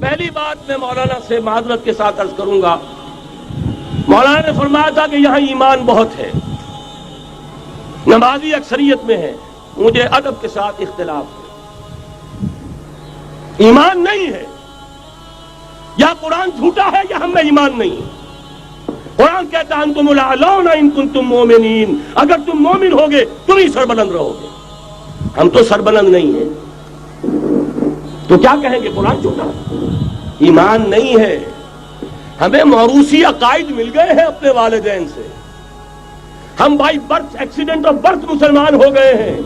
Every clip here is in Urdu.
پہلی بات میں مولانا سے معذرت کے ساتھ عرض کروں گا، مولانا نے فرمایا تھا کہ یہاں ایمان بہت ہے، نمازی اکثریت میں ہے، مجھے ادب کے ساتھ اختلاف ہے، ایمان نہیں ہے، یا قرآن جھوٹا ہے یا ہم میں ایمان نہیں ہے۔ قرآن کہتا ہے انتم الاعلون ان کنتم مومنین، اگر تم مومن ہوگے تم ہی سربلند رہو گے، ہم تو سربلند نہیں ہیں، تو کیا کہیں گے قرآن جھوٹا ہے؟ ایمان نہیں ہے۔ ہمیں موروثی عقائد مل گئے ہیں اپنے والدین سے، ہم by birth accident of birth مسلمان ہو گئے ہیں،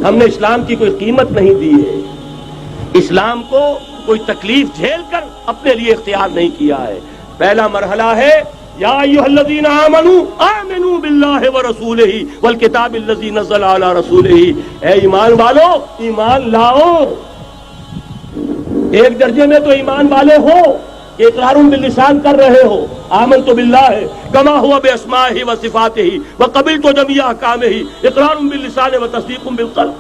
ہم نے اسلام کی کوئی قیمت نہیں دی ہے، اسلام کو کوئی تکلیف جھیل کر اپنے لیے اختیار نہیں کیا ہے۔ پہلا مرحلہ ہے یا ایھا الذین آمنوا آمنوا باللہ ورسولہ والکتاب الذی نزل علی رسولہ، اے ایمان والو ایمان لاؤ۔ ایک درجے میں تو ایمان والے ہو کہ اقرار باللسان کر رہے ہو، آمنت باللہ کما ہوا باسمائہ وصفاتہ وقبلت جمیع احکامہ، اقرار باللسان وتصدیق بالقلب،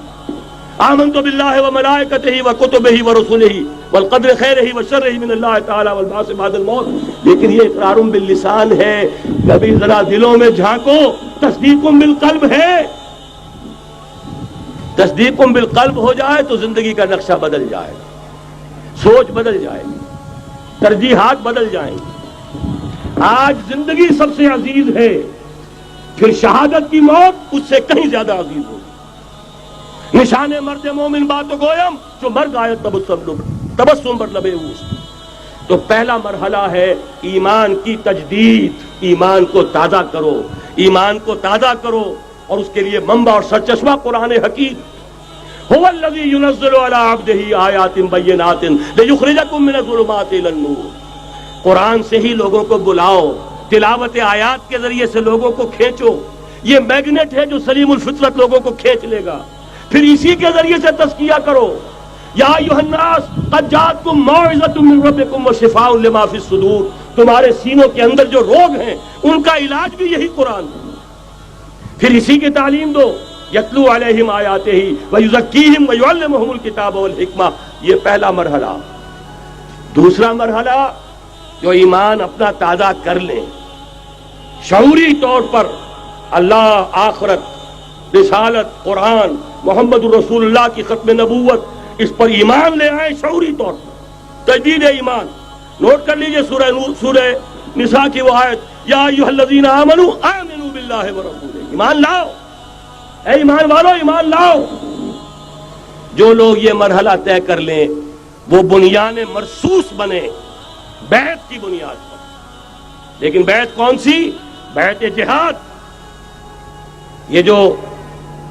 آمنت باللہ وملائکتہ وکتبہ ورسلہ والقدر خیرہ وشرہ من اللہ تعالی والبعث بعد الموت۔ لیکن یہ اقرار باللسان ہے، کبھی ذرا دلوں میں جھانکو، تصدیق بالقلب ہے۔ تصدیق بالقلب ہو جائے تو زندگی کا نقشہ بدل جائے گا، سوچ بدل جائے گی، ترجیحات بدل جائیں گی۔ آج زندگی سب سے عزیز ہے، پھر شہادت کی موت اس سے کہیں زیادہ عزیز ہوگی۔ نشان مرد مومن بات گویم جو مرد آیت تبسم بر لبے اوست۔ تو پہلا مرحلہ ہے ایمان کی تجدید، ایمان کو تازہ کرو، ایمان کو تازہ کرو، اور اس کے لیے منبع اور سرچشمہ قرآن حکیم۔ هو الذی ينزل علی عبدہ آیات بینات لیخرجکم من الظلمات الی النور۔ قرآن سے ہی لوگوں کو بلاؤ، تلاوت آیات کے ذریعے سے لوگوں کو کھینچو، یہ میگنیٹ ہے جو سلیم الفطرت لوگوں کو کھینچ لے گا، پھر اسی کے ذریعے سے تزکیہ کرو۔ یا ایھا الناس قد جاءتکم موعظۃ من ربکم وشفاء لما فی الصدور، تمہارے سینوں کے اندر جو روگ ہیں ان کا علاج بھی یہی قرآن ہے، پھر اسی کی تعلیم دو۔ یتلو علیہم آیاتہ ویزکیہم ویعلمہم الکتاب والحکمہ، یہ پہلا مرحلہ۔ دوسرا مرحلہ جو ایمان اپنا تازہ کر لیں، شعوری طور پر اللہ، آخرت، رسالت، قرآن، محمد رسول اللہ کی ختم نبوت، اس پر ایمان لے آئیں شعوری طور پر، تجدید ایمان۔ نوٹ کر لیجئے سورہ نساء کی وہ آیت، یا ایھا الذین آمنوا آمنوا باللہ ورسولہ، ایمان لاؤ، اے ایمان والو ایمان لاؤ۔ جو لوگ یہ مرحلہ طے کر لیں وہ بنیان مرصوص بنے بیعت کی بنیاد پر۔ لیکن بیعت کون سی؟ بیعت جہاد۔ یہ جو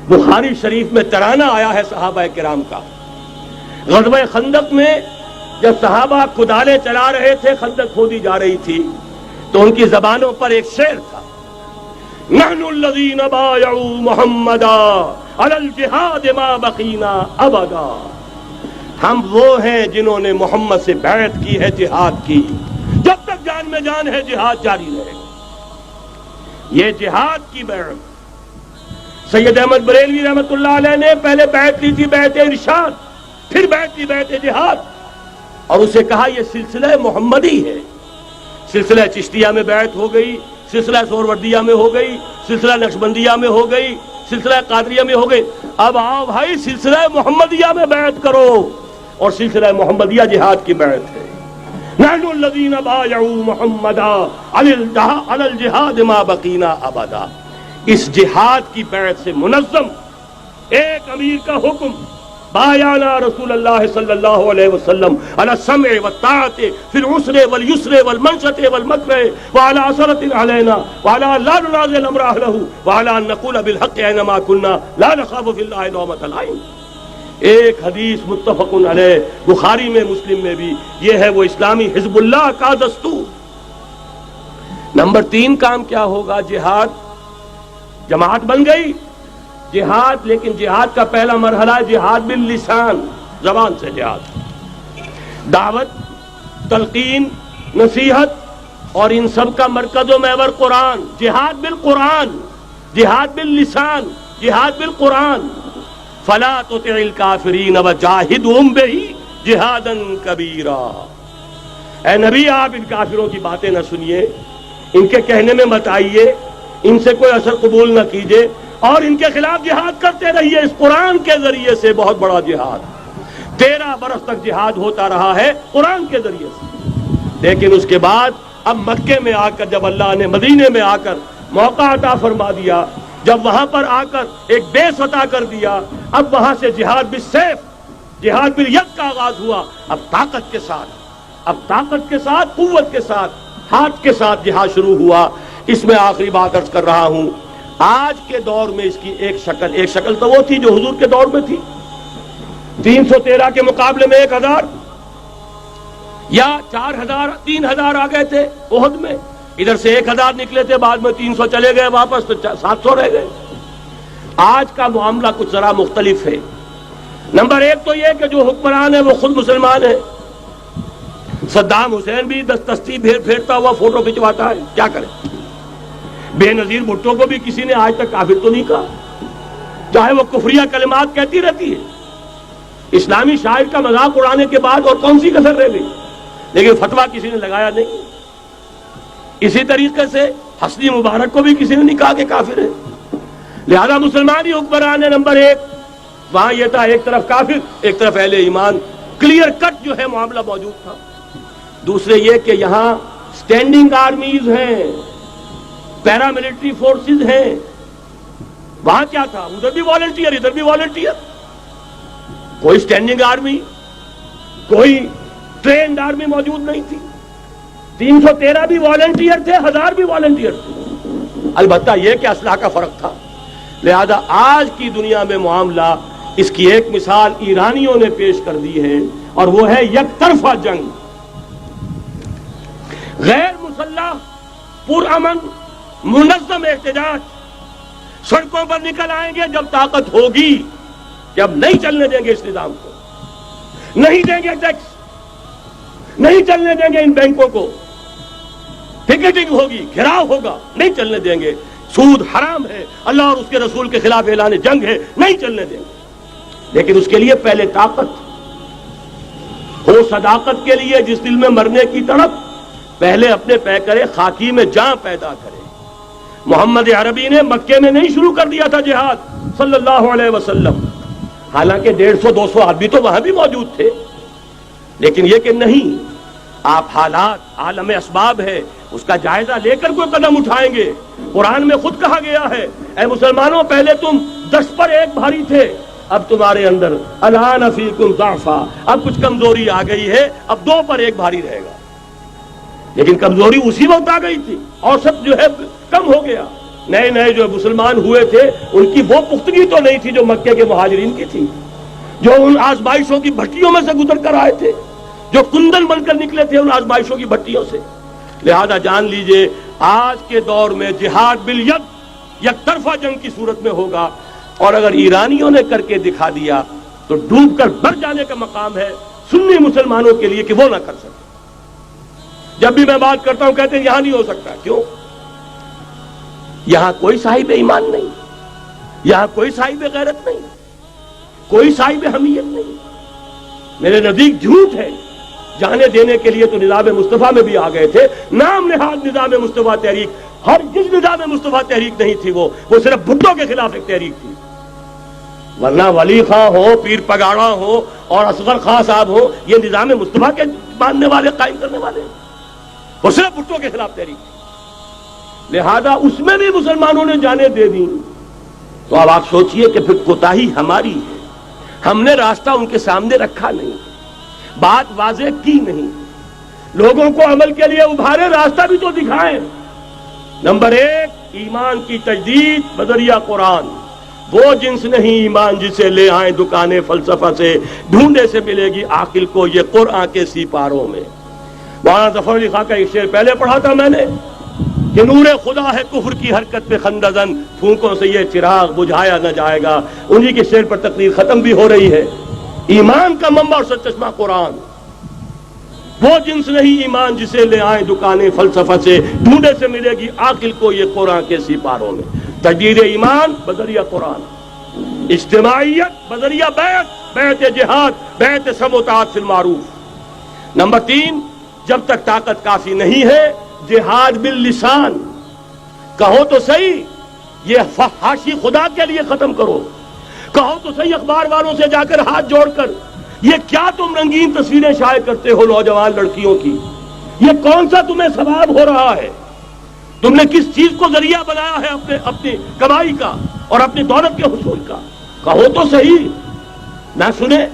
بخاری شریف میں ترانہ آیا ہے صحابہ کرام کا، غزوہ خندق میں جب صحابہ کدالیں چلا رہے تھے، خندق کھودی جا رہی تھی، تو ان کی زبانوں پر ایک شعر تھا، نحن الذین بایعوا محمدا علی الجہاد ما بقینا ابدا، ہم وہ ہیں جنہوں نے محمد سے بیعت کی ہے جہاد کی، جب تک جان میں جان ہے جہاد جاری رہے گا۔ یہ جہاد کی بیعت، سید احمد بریلوی رحمۃ اللہ علیہ نے پہلے بیعت لی تھی بیعت ارشاد، پھر بیعت لی بیعت جہاد، اور اسے کہا یہ سلسلہ محمدی ہے۔ سلسلہ چشتیہ میں بیعت ہو گئی، سلسلہ سہروردیہ میں ہو گئی، سلسلہ نقشبندیہ میں ہو گئی، سلسلہ قادریہ میں ہو گئی، اب آؤ بھائی سلسلہ محمدیہ میں بیعت کرو، اور سلسلہ محمدیہ جہاد کی بیعت ہے۔ نحن الذین بایعوا محمدا علی الجہاد ما بقینا ابدا۔ اس جہاد کی بیعت سے منظم ایک امیر کا حکم، بایعنا رسول اللہ صلی اللہ علیہ وسلم علی السمع والطاعۃ فی العسر والیسر والمنشط والمکرہ وعلی اثرۃ علینا وعلی لا ننازع الامر اہلہ وعلی ان نقول بالحق اینما کنا لا نخاف فی اللہ لومۃ لائم۔ ایک حدیث متفق علیہ، بخاری میں مسلم میں بھی، یہ ہے وہ اسلامی حزب اللہ کا دستور۔ نمبر 3 کام کیا ہوگا؟ جہاد، جماعت بن گئی جہاد، لیکن جہاد کا پہلا مرحلہ ہے جہاد باللسان، زبان سے جہاد، دعوت، تلقین، نصیحت، اور ان سب کا مرکز و محور قرآن۔ جہاد بالقرآن، جہاد باللسان، جہاد بالقرآن۔ فلا تطع الکافرین وجاہدہم بہ جہادا کبیرا۔ اے نبی آپ ان کافروں کی باتیں نہ سنیے، ان کے کہنے میں مت آئیے، ان سے کوئی اثر قبول نہ کیجیے، اور ان کے خلاف جہاد کرتے رہیے اس قرآن کے ذریعے سے۔ بہت بڑا جہاد 13 برس تک جہاد ہوتا رہا ہے قرآن کے ذریعے سے۔ لیکن اس کے بعد اب مکے میں آ کر، جب اللہ نے مدینے میں آ کر موقع عطا فرما دیا، جب وہاں پر آ کر ایک بیس عطا کر دیا، اب وہاں سے جہاد بالسیف، جہاد بالید کا آغاز ہوا۔ اب طاقت کے ساتھ، قوت کے ساتھ، ہاتھ کے ساتھ جہاد شروع ہوا۔ اس میں آخری بات عرض کر رہا ہوں، آج کے دور میں اس کی ایک شکل تو وہ تھی جو حضور کے دور میں تھی، 313 کے مقابلے میں 1000 یا 4000 3000 آ گئے تھے احد میں، ادھر سے 1000 نکلے تھے، بعد میں 300 چلے گئے واپس، تو 700 رہ گئے۔ آج کا معاملہ کچھ ذرا مختلف ہے۔ نمبر 1 تو یہ کہ جو حکمران ہیں وہ خود مسلمان ہیں۔ صدام حسین بھی دستی پھیرتا ہوا فوٹو کھنچواتا ہے، کیا کرے؟ بے نظیر بھٹو کو بھی کسی نے آج تک کافر تو نہیں کہا، چاہے وہ کفریہ کلمات کہتی رہتی ہے۔ اسلامی شاعر کا مذاق اڑانے کے بعد اور کون سی کسر رہ گئی؟ لیکن فتویٰ کسی نے لگایا نہیں۔ اسی طریقے سے حسنی مبارک کو بھی کسی نے نہیں کہا کہ کافر ہے۔ لہذا مسلمان ہی حکمران ہے نمبر 1۔ وہاں یہ تھا ایک طرف کافر، ایک طرف اہل ایمان، کلیئر کٹ جو ہے معاملہ موجود تھا۔ دوسرے یہ کہ یہاں سٹینڈنگ آرمیز ہیں، پیراملٹری فورسز ہیں۔ وہاں کیا تھا؟ ادھر بھی والنٹیئر، ادھر بھی والنٹیئر۔ کوئی سٹینڈنگ آرمی، کوئی ٹرینڈ آرمی موجود نہیں تھی۔ 313 بھی والنٹیئر تھے، 1000 بھی والنٹیئر تھے۔ البتہ یہ کہ اسلحہ کا فرق تھا۔ لہذا آج کی دنیا میں معاملہ، اس کی ایک مثال ایرانیوں نے پیش کر دی ہے، اور وہ ہے یک طرفہ جنگ، غیر مسلح، پرامن، منظم احتجاج۔ سڑکوں پر نکل آئیں گے جب طاقت ہوگی کہ اب نہیں چلنے دیں گے اس نظام کو، نہیں دیں گے ٹیکس، نہیں چلنے دیں گے ان بینکوں کو، پکیٹنگ ہوگی، گھراؤ ہوگا، نہیں چلنے دیں گے، سود حرام ہے، اللہ اور اس کے رسول کے خلاف اعلان جنگ ہے، نہیں چلنے دیں گے۔ لیکن اس کے لیے پہلے طاقت ہو، صداقت کے لیے جس دل میں مرنے کی تڑپ، پہلے اپنے پیکرے خاکی میں جان پیدا کرے۔ محمد عربی نے مکے میں نہیں شروع کر دیا تھا جہاد صلی اللہ علیہ وسلم، حالانکہ 150-200 آدمی تو وہاں بھی موجود تھے، لیکن یہ کہ نہیں، آپ حالات، عالم اسباب ہے، اس کا جائزہ لے کر کوئی قدم اٹھائیں گے۔ قرآن میں خود کہا گیا ہے، اے مسلمانوں، پہلے تم 10 پر 1 بھاری تھے، اب تمہارے اندر الآن فیکم ضعفا، اب کچھ کمزوری آ گئی ہے، اب 2 پر 1 بھاری رہے گا۔ لیکن کمزوری اسی وقت آ گئی تھی، اوسط جو ہے کم ہو گیا۔ نئے جو مسلمان ہوئے تھے ان کی وہ پختگی تو نہیں تھی جو مکے کے مہاجرین کی تھی، جو ان آزمائشوں کی بھٹیوں میں سے گزر کر آئے تھے، جو کندن بن کر نکلے تھے ان آزمائشوں کی بھٹیوں سے۔ لہذا جان لیجئے آج کے دور میں جہاد بالید یک طرفہ جنگ کی صورت میں ہوگا، اور اگر ایرانیوں نے کر کے دکھا دیا تو ڈوب کر مر جانے کا مقام ہے سنی مسلمانوں کے لیے کہ وہ نہ کر سکے۔ جب بھی میں بات کرتا ہوں کہتے ہیں یہاں نہیں ہو سکتا، کیوں؟ یہاں کوئی صاحب ایمان نہیں، یہاں کوئی صاحب غیرت نہیں، کوئی صاحب حمیت نہیں۔ میرے نزدیک جھوٹ ہے۔ جانے دینے کے لیے تو نظام مصطفیٰ میں بھی آ گئے تھے، نام نہاد نظام مصطفیٰ تحریک، ہر جس نظام مصطفیٰ تحریک نہیں تھی، وہ صرف بھٹو کے خلاف ایک تحریک تھی، ورنہ ولی خاں ہو، پیر پگاڑا ہو اور اصغر خاں صاحب ہو، یہ نظام مصطفیٰ کے ماننے والے، قائم کرنے والے، وہ صرف بھٹو کے خلاف تحریک تھی۔ لہذا اس میں بھی مسلمانوں نے جانیں دے دی، تو اب آپ سوچئے کہ پھر کوتاہی ہماری ہے، ہم نے راستہ ان کے سامنے رکھا نہیں، بات واضح کی نہیں، لوگوں کو عمل کے لیے ابھارے، راستہ بھی تو دکھائیں۔ نمبر 1 ایمان کی تجدید بذریعہ قرآن۔ وہ جنس نہیں ایمان جسے لے آئیں دکانیں فلسفہ سے، ڈھونڈے سے ملے گی عاقل کو یہ قرآن کے سیپاروں میں۔ مولانا ظفر علی خاں کا ایک شعر پہلے پڑھا تھا میں نے کہ نور خدا ہے کفر کی حرکت پہ خندزن، پھونکوں سے یہ چراغ بجھایا نہ جائے گا۔ انہی کے شعر پر تقریر ختم بھی ہو رہی ہے۔ ایمان کا منبع اور سرچشمہ قرآن۔ وہ جنس نہیں ایمان جسے لے آئیں دکانیں فلسفہ سے، ڈھونڈے سے ملے گی عاقل کو یہ قرآن کے سیپاروں میں۔ تجدید ایمان بذریعہ قرآن، اجتماعیت بذریعہ بیعت، بیعت جہاد، بیعت سم و طاعت فی المعروف۔ نمبر 3، جب تک طاقت کافی نہیں ہے جہاد باللسان، کہو تو صحیح، یہ فحاشی خدا کے لیے ختم کرو، کہو تو صحیح اخبار والوں سے جا کر ہاتھ جوڑ کر، یہ کیا تم رنگین تصویریں شائع کرتے ہو نوجوان لڑکیوں کی، یہ کون سا تمہیں ثواب ہو رہا ہے؟ تم نے کس چیز کو ذریعہ بنایا ہے اپنی کمائی کا اور اپنی دولت کے حصول کا؟ کہو تو صحیح، نہ سنے۔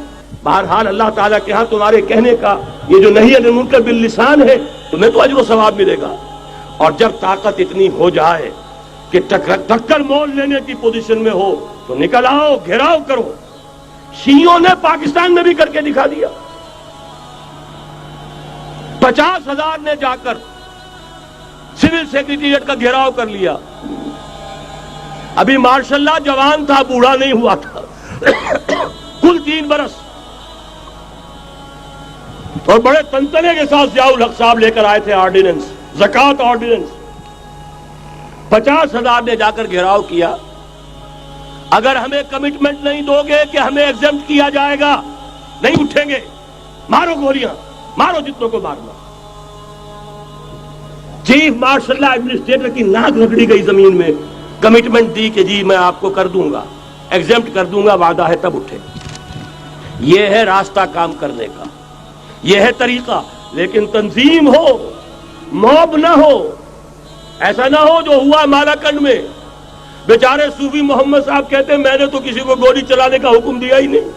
بہرحال اللہ تعالیٰ کے ہاں تمہارے کہنے کا یہ جو نہی عن المنکر باللسان ہے، تمہیں تو اجر و ثواب ملے گا۔ اور جب طاقت اتنی ہو جائے کہ ٹکر مول لینے کی پوزیشن میں ہو تو نکل آؤ، گھیراؤ کرو۔ شیعوں نے پاکستان میں بھی کر کے دکھا دیا، 50,000 نے جا کر سول سیکریٹریٹ کا گھیراؤ کر لیا۔ ابھی ماشاء اللہ جوان تھا، بوڑھا نہیں ہوا تھا، کل 3 برس، اور بڑے تنتنے کے ساتھ ضیاء الحق صاحب لے کر آئے تھے آرڈیننس، زکوٰۃ آرڈیننس۔ 50,000 نے جا کر گھیراؤ کیا۔ اگر ہمیں کمٹمنٹ نہیں دو گے کہ ہمیں ایگزمپٹ کیا جائے گا، نہیں اٹھیں گے، مارو گولیاں، مارو جتنوں کو مارنا۔ چیف مارشل اللہ ایڈمنسٹریٹر کی ناک رگڑی گئی زمین میں، کمٹمنٹ دی کہ جی میں آپ کو کر دوں گا، ایگزمپٹ کر دوں گا، وعدہ ہے، تب اٹھے۔ یہ ہے راستہ کام کرنے کا، یہ ہے طریقہ، لیکن تنظیم ہو، موب نہ ہو۔ ایسا نہ ہو جو ہوا مالاکنڈ میں، بیچارے صوفی محمد صاحب کہتے ہیں میں نے تو کسی کو گولی چلانے کا حکم دیا ہی نہیں،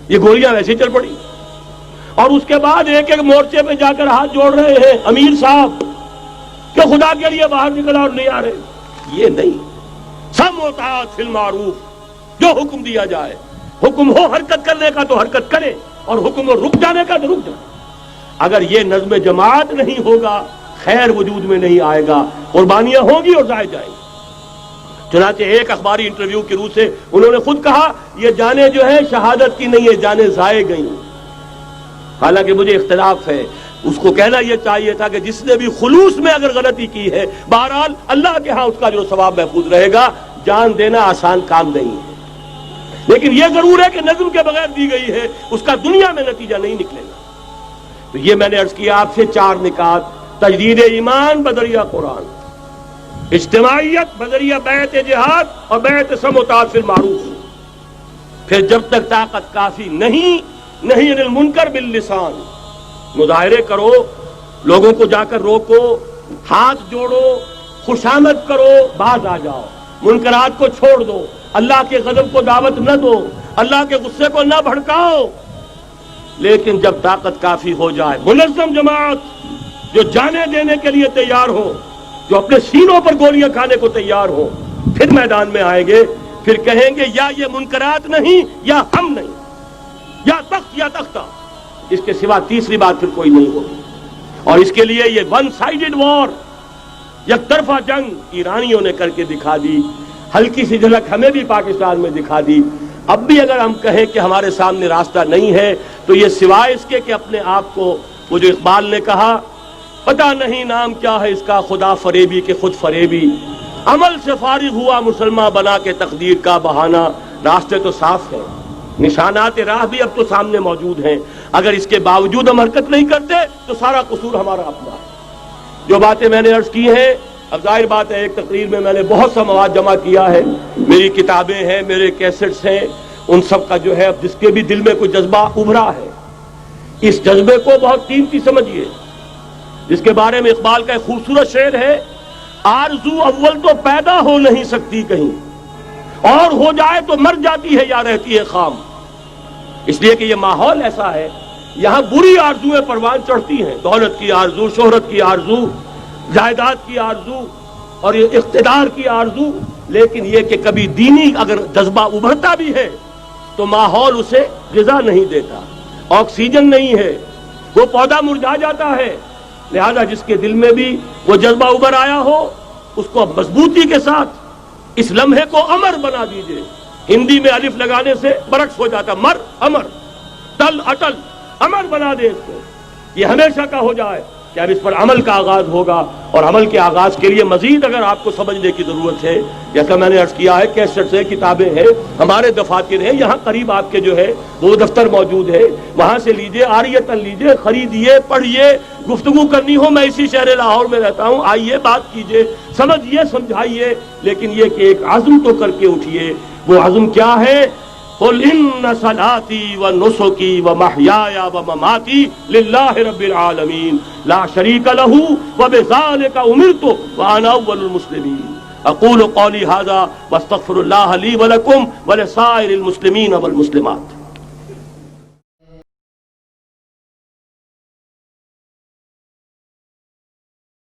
یہ گولیاں ویسے چل پڑی، اور اس کے بعد ایک ایک مورچے پہ جا کر ہاتھ جوڑ رہے ہیں امیر صاحب کہ خدا کے لیے باہر نکلا اور نہیں آ رہے۔ یہ نہیں، سم و طاعت فی المعروف، جو حکم دیا جائے، حکم ہو حرکت کرنے کا تو حرکت کرے، اور حکم ہو رک جانے کا تو رک جائے۔ اگر یہ نظم جماعت نہیں ہوگا، خیر وجود میں نہیں آئے گا، قربانیاں ہوں گی اور ضائع جائیں گی۔ چنانچہ ایک اخباری انٹرویو کی روح سے انہوں نے خود کہا یہ جانیں جو ہے شہادت کی نہیں ہے، جانیں ضائع گئیں۔ حالانکہ مجھے اختلاف ہے، اس کو کہنا یہ چاہیے تھا کہ جس نے بھی خلوص میں اگر غلطی کی ہے، بہرحال اللہ کے ہاں اس کا جو ثواب محفوظ رہے گا۔ جان دینا آسان کام نہیں ہے، لیکن یہ ضرور ہے کہ نظم کے بغیر دی گئی ہے، اس کا دنیا میں نتیجہ نہیں نکلے گا۔ تو یہ میں نے عرض کیا آپ سے 4 نکات: تجدید ایمان بذریعہ قرآن، اجتماعیت بذریعہ بیعت جہاد اور بیعت سم و طاعت فی المعروف۔ پھر جب تک طاقت کافی نہیں، نہی عن المنکر باللسان، مظاہرے کرو، لوگوں کو جا کر روکو، ہاتھ جوڑو، خوشامد کرو، باز آ جاؤ، منکرات کو چھوڑ دو، اللہ کے غضب کو دعوت نہ دو، اللہ کے غصے کو نہ بھڑکاؤ۔ لیکن جب طاقت کافی ہو جائے، منظم جماعت جو جانے دینے کے لیے تیار ہو، جو اپنے سینوں پر گولیاں کھانے کو تیار ہو، پھر میدان میں آئیں گے، پھر کہیں گے یا یہ منکرات نہیں یا ہم نہیں، یا تخت یا تختہ، اس کے سوا تیسری بات پھر کوئی نہیں ہوگی۔ اور اس کے لیے یہ ون سائیڈڈ وار، یک طرفہ جنگ ایرانیوں نے کر کے دکھا دی، ہلکی سی جھلک ہمیں بھی پاکستان میں دکھا دی۔ اب بھی اگر ہم کہیں کہ ہمارے سامنے راستہ نہیں ہے تو یہ سوائے اس کے کہ اپنے آپ کو، وہ جو اقبال نے کہا پتہ نہیں نام کیا ہے اس کا، خدا فریبی کے خود فریبی، عمل سے فارغ ہوا مسلمان بنا کے تقدیر کا بہانہ۔ راستے تو صاف ہیں، نشانات راہ بھی اب تو سامنے موجود ہیں، اگر اس کے باوجود ہم حرکت نہیں کرتے تو سارا قصور ہمارا اپنا ہے۔ جو باتیں میں نے عرض کی ہیں، اب ظاہر بات ہے ایک تقریر میں نے بہت سا مواد جمع کیا ہے، میری کتابیں ہیں، میرے کیسٹس ہیں، ان سب کا جو ہے اب جس کے بھی دل میں کوئی جذبہ ابھرا ہے، اس جذبے کو بہت قیمتی سمجھیے، جس کے بارے میں اقبال کا ایک خوبصورت شعر ہے: آرزو اول تو پیدا ہو نہیں سکتی کہیں، اور ہو جائے تو مر جاتی ہے یا رہتی ہے خام۔ اس لیے کہ یہ ماحول ایسا ہے، یہاں بری آرزویں پروان چڑھتی ہیں، دولت کی آرزو، شہرت کی آرزو، جائیداد کی آرزو اور اقتدار کی آرزو، لیکن یہ کہ کبھی دینی اگر جذبہ ابھرتا بھی ہے تو ماحول اسے غذا نہیں دیتا، آکسیجن نہیں ہے، وہ پودا مرجھا جاتا ہے۔ لہذا جس کے دل میں بھی وہ جذبہ ابھر آیا ہو، اس کو مضبوطی کے ساتھ اس لمحے کو امر بنا دیجئے۔ ہندی میں الف لگانے سے برعکس ہو جاتا، مر امر، تل اٹل، امر بنا دے اس کو، یہ ہمیشہ کا ہو جائے کہ اب اس پر عمل کا آغاز ہوگا، اور عمل کے آغاز کے لیے مزید اگر آپ کو سمجھنے کی ضرورت ہے، جیسا میں نے عرض کیا ہے، کیسٹ سے کتابیں ہیں، ہمارے دفاتر ہیں، یہاں قریب آپ کے جو ہے وہ دفتر موجود ہے، وہاں سے لیجئے، عاریتاً لیجئے، خریدیے، پڑھیے، گفتگو کرنی ہو، میں اسی شہر لاہور میں رہتا ہوں، آئیے، بات کیجئے، سمجھیے، سمجھائیے، لیکن یہ کہ ایک عزم تو کر کے اٹھیے۔ وہ عزم کیا ہے؟ قل ان صلاتي ونسكي ومحياي ومماتي لله رب العالمين لا شريك له وبذلك امرت وانا اول المسلمين اقول قولي هذا واستغفر الله لي ولكم ولسائر المسلمين والمسلمات۔